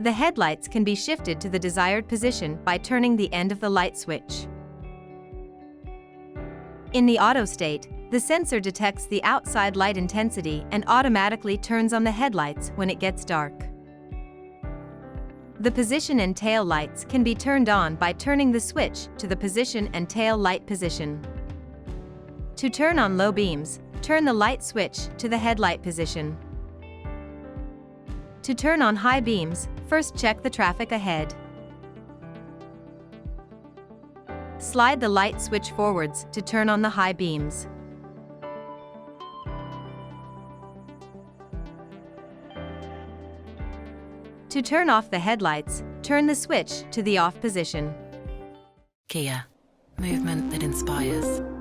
The headlights can be shifted to the desired position by turning the end of the light switch. In the auto state, the sensor detects the outside light intensity and automatically turns on the headlights when it gets dark. The position and tail lights can be turned on by turning the switch to the position and tail light position. To turn on low beams, turn the light switch to the headlight position. To turn on high beams, first check the traffic ahead. Slide the light switch forwards to turn on the high beams. To turn off the headlights, turn the switch to the off position. Kia, movement that inspires.